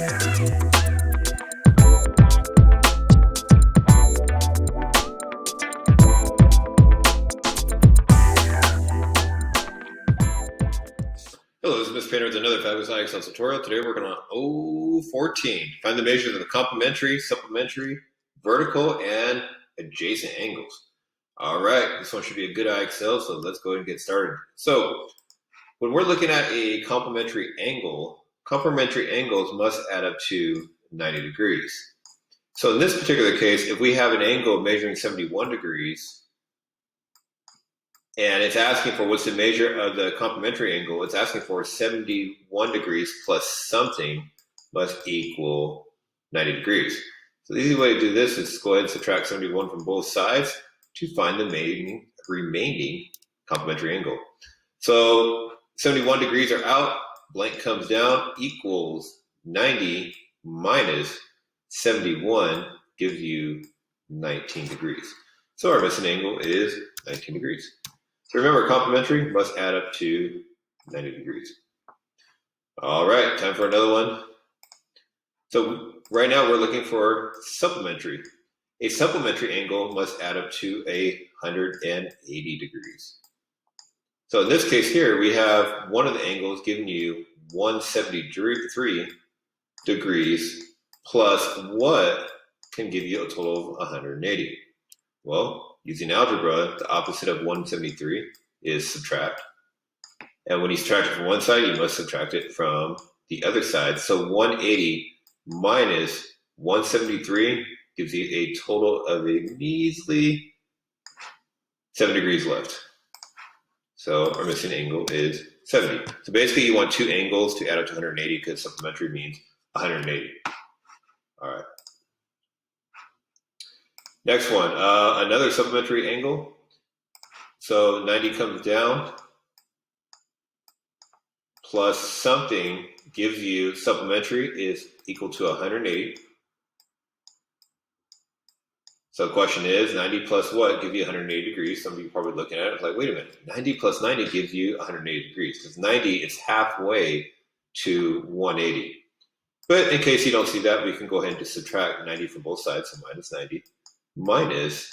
Hello, this is Mr. Painter with another fabulous IXL tutorial. Today we're going on 014. Find the measures of the complementary, supplementary, vertical, and adjacent angles. All right, this one should be a good IXL, so let's go ahead and get started. So when we're looking at a complementary angle, complementary angles must add up to 90 degrees. So in this particular case, if we have an angle measuring 71 degrees, and it's asking for what's the measure of the complementary angle. It's asking for 71 degrees plus something must equal 90 degrees. So the easy way to do this is go ahead and subtract 71 from both sides to find the remaining complementary angle. So 71 degrees are out, blank comes down, equals 90 minus 71 gives you 19 degrees. So our missing angle is 19 degrees. So remember, complementary must add up to 90 degrees. All right, time for another one. So right now we're looking for supplementary. A supplementary angle must add up to 180 degrees. So in this case here, we have one of the angles giving you 173 degrees plus what can give you a total of 180. Well, using algebra, the opposite of 173 is subtract. And when you subtract it from one side, you must subtract it from the other side. So 180 minus 173 gives you a total of a measly 7 degrees left. So our missing angle is 70. So basically you want two angles to add up to 180 because supplementary means 180. All right. Next one, another supplementary angle. So 90 comes down, plus something gives you, supplementary is equal to 180. So the question is, 90 plus what gives you 180 degrees? Some of you are probably looking at it like, wait a minute, 90 plus 90 gives you 180 degrees. Because 90 is halfway to 180. But in case you don't see that, we can go ahead and just subtract 90 from both sides, so minus 90. Minus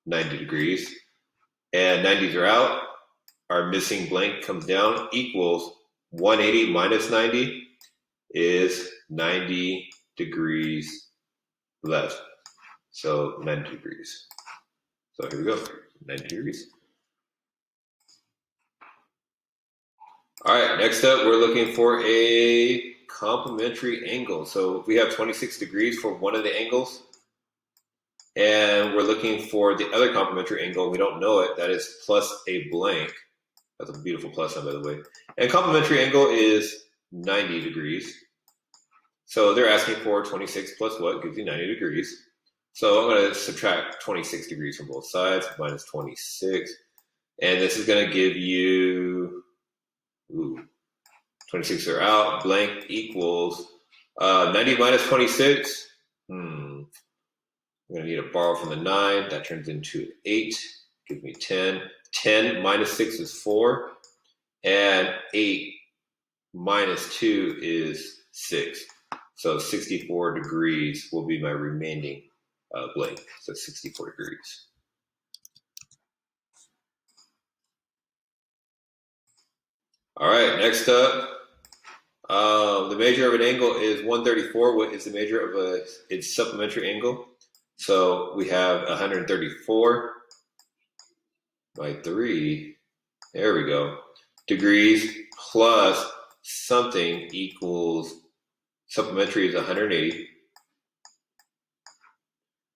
90 degrees, and 90s are out. Our missing blank comes down, equals 180 minus 90 is 90 degrees left. So 90 degrees. So here we go, 90 degrees. All right, next up, we're looking for a complementary angle. So we have 26 degrees for one of the angles. And we're looking for the other complementary angle. We don't know it. That is plus a blank. That's a beautiful plus sign, by the way. And complementary angle is 90 degrees. So they're asking for 26 plus what gives you 90 degrees. So I'm going to subtract 26 degrees from both sides, minus 26. And this is going to give you, 26 are out, blank equals 90 minus 26. I'm going to need to borrow from the 9. That turns into 8. Gives me 10. 10 minus 6 is 4. And 8 minus 2 is 6. So 64 degrees will be my remaining blank. So 64 degrees. All right, next up. The measure of an angle is 134. What is the measure of its supplementary angle? So we have 134 by 3, there we go, degrees plus something equals, supplementary is 180.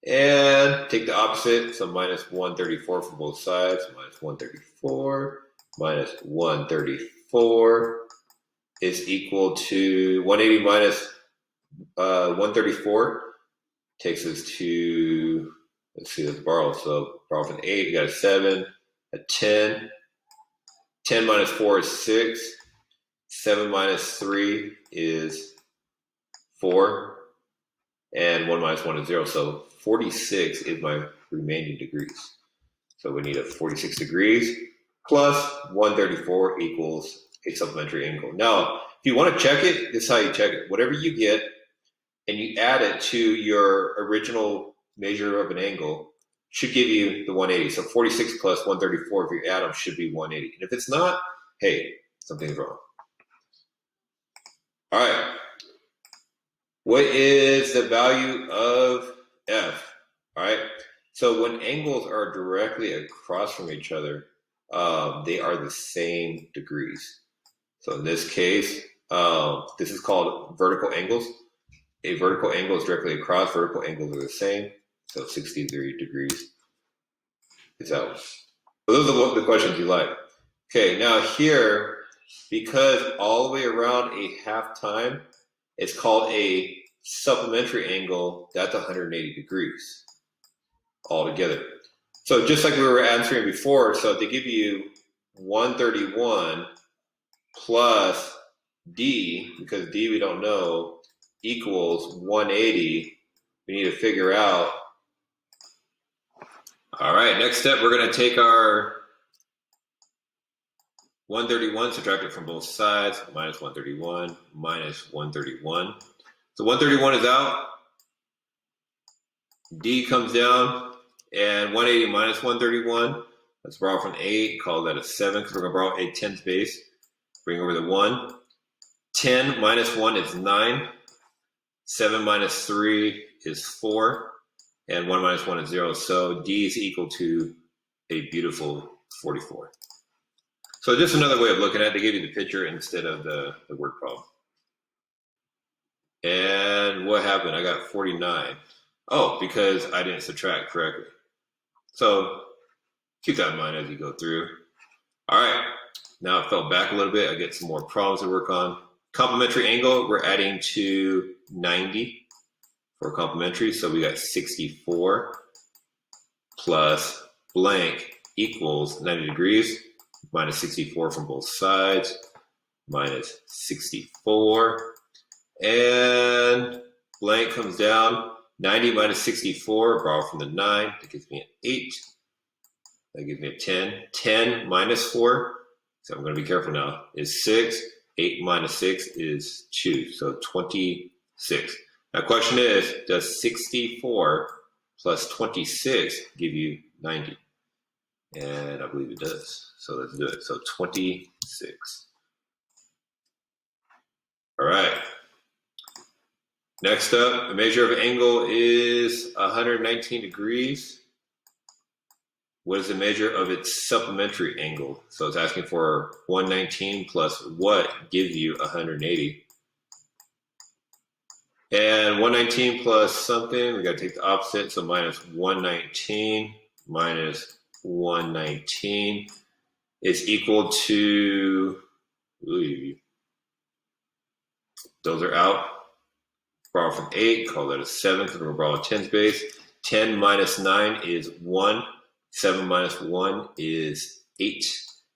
And take the opposite, so minus 134 from both sides, minus 134 minus 134 is equal to 180 minus 134. Takes us to, let's see, let's borrow. So borrow from 8, you got a 7, a 10. 10 minus 4 is 6. 7 minus 3 is 4. And 1 minus 1 is 0. So 46 is my remaining degrees. So we need a 46 degrees plus 134 equals a supplementary angle. Now, if you want to check it, this is how you check it. Whatever you get, and you add it to your original measure of an angle, should give you the 180. So 46 plus 134, if you add them, should be 180. And if it's not, hey, something's wrong. All right. What is the value of F? All right. So when angles are directly across from each other, they are the same degrees. So in this case, this is called vertical angles. A vertical angle is directly across. Vertical angles are the same. So 63 degrees is out. So those are the questions you like. Okay, now here, because all the way around a half time, it's called a supplementary angle. That's 180 degrees altogether. So just like we were answering before, so they give you 131 plus D, because D we don't know, equals 180. We need to figure out. All right, next step, we're going to take our 131, subtract it from both sides, minus 131, minus 131. So 131 is out. D comes down, and 180 minus 131. Let's borrow from 8, call that a 7, because we're going to borrow a tens base. Bring over the 1. 10 minus 1 is 9. 7 minus 3 is 4. And 1 minus 1 is 0. So D is equal to a beautiful 44. So just another way of looking at it, to give you the picture instead of the word problem. And what happened? I got 49. Oh, because I didn't subtract correctly. So keep that in mind as you go through. All right, now I fell back a little bit. I get some more problems to work on. Complementary angle, we're adding to 90 for complementary. So we got 64 plus blank equals 90 degrees, minus 64 from both sides, minus 64. And blank comes down. 90 minus 64, borrow from the 9, that gives me an 8. That gives me a 10. 10 minus 4, so I'm going to be careful now, is 6. 8 minus 6 is 2, so 26. Now, question is, does 64 plus 26 give you 90? And I believe it does. So let's do it. So 26. All right. Next up, the measure of angle is 119 degrees. What is the measure of its supplementary angle? So it's asking for 119 plus what gives you 180. And 119 plus something, we got to take the opposite, so minus 119 minus 119 is equal to, those are out. Borrow from 8, call that a 7, because we're going to borrow a tens base. 10 minus 9 is 1. 7 minus 1 is 8.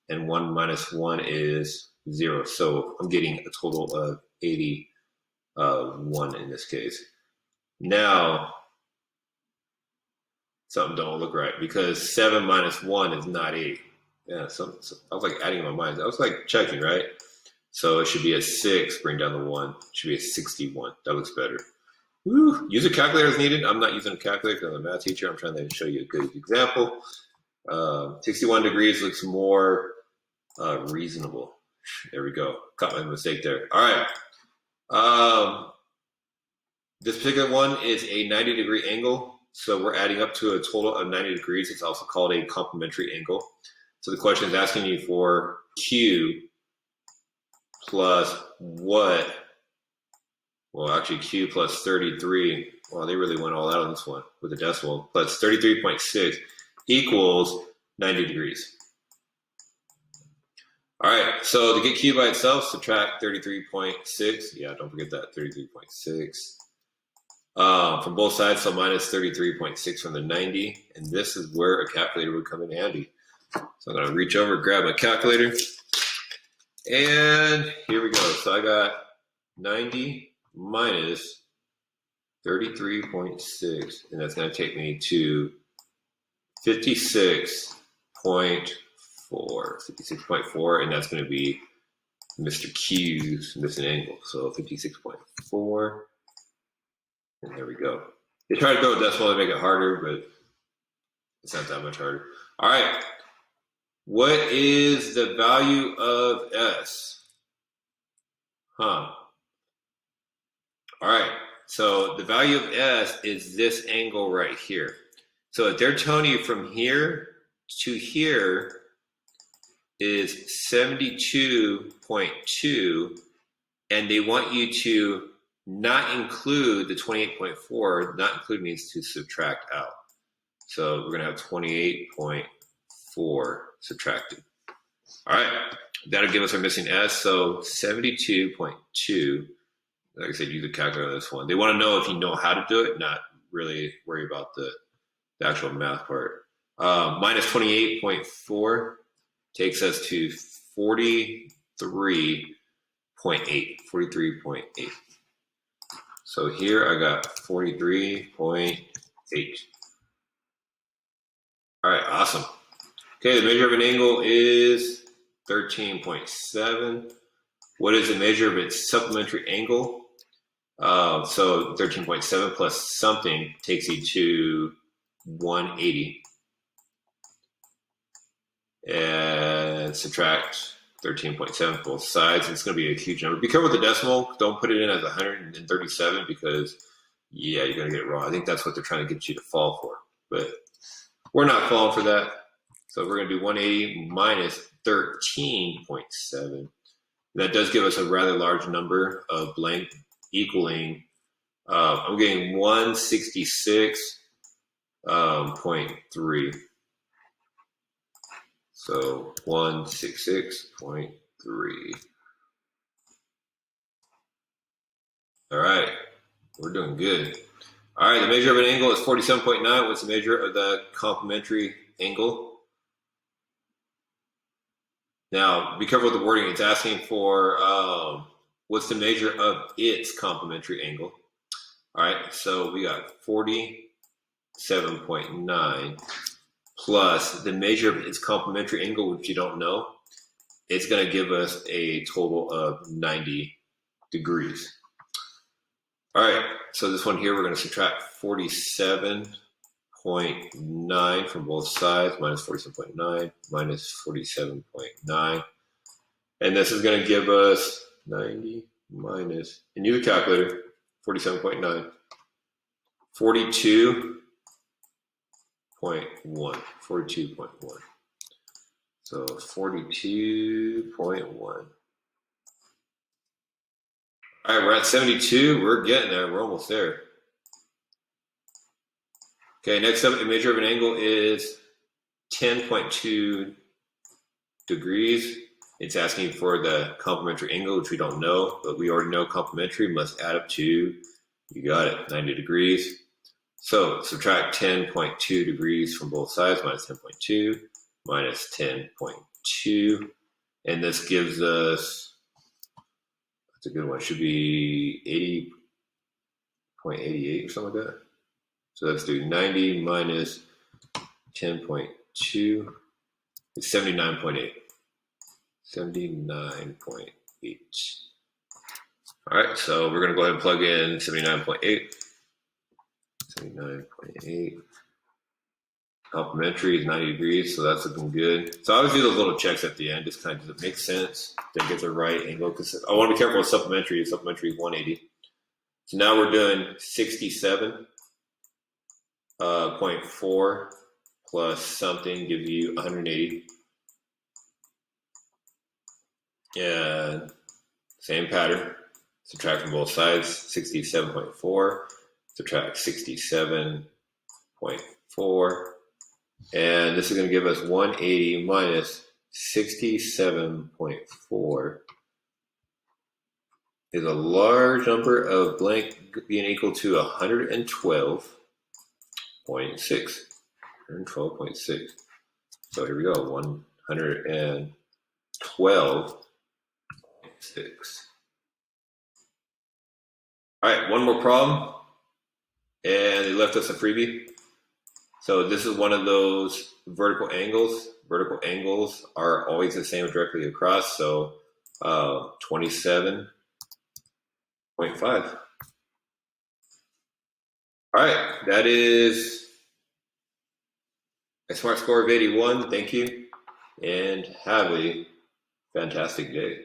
And 1 minus 1 is 0. So I'm getting a total of 81 in this case. Now, something don't look right, because 7 minus 1 is not 8. Yeah, so I was like adding in my mind. I was like checking, right? So it should be a 6, bring down the 1. It should be a 61. That looks better. Woo. Use a calculator as needed. I'm not using a calculator because I'm a math teacher. I'm trying to show you a good example. 61 degrees looks more reasonable. There we go. Caught my mistake there. All right. This particular one is a 90-degree angle. So we're adding up to a total of 90 degrees. It's also called a complementary angle. So the question is asking you for Q plus what? Well, actually, Q plus 33. Well, they really went all out on this one with a decimal. Plus 33.6 equals 90 degrees. All right, so to get Q by itself, subtract 33.6. Yeah, don't forget that, 33.6. From both sides, so minus 33.6 from the 90. And this is where a calculator would come in handy. So I'm going to reach over, grab my calculator. And here we go. So I got 90 minus 33.6. And that's going to take me to 56.4. 56.4. And that's going to be Mr. Q's missing angle. So 56.4. And there we go. They try to throw a decimal to make it harder, but it's not that much harder. All right. What is the value of S? All right. So the value of S is this angle right here. So if they're telling you from here to here is 72.2, and they want you to not include the 28.4, not include means to subtract out. So we're going to have 28.4 subtracted. All right, that'll give us our missing S. So 72.2, like I said, use a calculator on this one. They want to know if you know how to do it, not really worry about the actual math part. Minus 28.4 takes us to 43.8. 43.8. So here I got 43.8. All right, awesome. Okay, the measure of an angle is 13.7. What is the measure of its supplementary angle? So 13.7 plus something takes you to 180. And subtract 13.7 both sides. It's going to be a huge number. Be careful with the decimal. Don't put it in as 137 because, yeah, you're going to get it wrong. I think that's what they're trying to get you to fall for. But we're not falling for that. So we're going to do 180 minus 13.7. That does give us a rather large number of blank equaling, I'm getting 166.3. So 166.3. All right, we're doing good. All right, the measure of an angle is 47.9. What's the measure of the complementary angle? Now, be careful with the wording. It's asking for what's the measure of its complementary angle. All right, so we got 47.9 plus the measure of its complementary angle, which you don't know. It's going to give us a total of 90 degrees. All right, so this one here, we're going to subtract 47.9 from both sides, minus 47.9, minus 47.9. And this is going to give us 90 minus, and use a calculator, 47.9, 42.1. So 42.1. All right, we're at 72. We're getting there. We're almost there. Okay, next up, the measure of an angle is 10.2 degrees. It's asking for the complementary angle, which we don't know, but we already know complementary must add up to, you got it, 90 degrees. So subtract 10.2 degrees from both sides, minus 10.2, minus 10.2. And this gives us, that's a good one, it should be 80.88 or something like that. So let's do 90 minus 10.2. It's 79.8. 79.8. All right, so we're going to go ahead and plug in 79.8. 79.8. Complementary is 90 degrees, so that's looking good. So I always do those little checks at the end, just kind of, does it make sense? Did I get the right angle? Because I want to be careful with supplementary. Supplementary is 180. So now we're doing 67.4 plus something gives you 180. And same pattern. Subtract from both sides. 67.4. Subtract 67.4. And this is going to give us 180 minus 67.4 is a large number of blank being equal to 112.6. 112.6. So here we go. 112.6. All right, one more problem. And they left us a freebie. So this is one of those vertical angles. Vertical angles are always the same directly across. So 27.5. All right, that is a smart score of 81. Thank you, and have a fantastic day.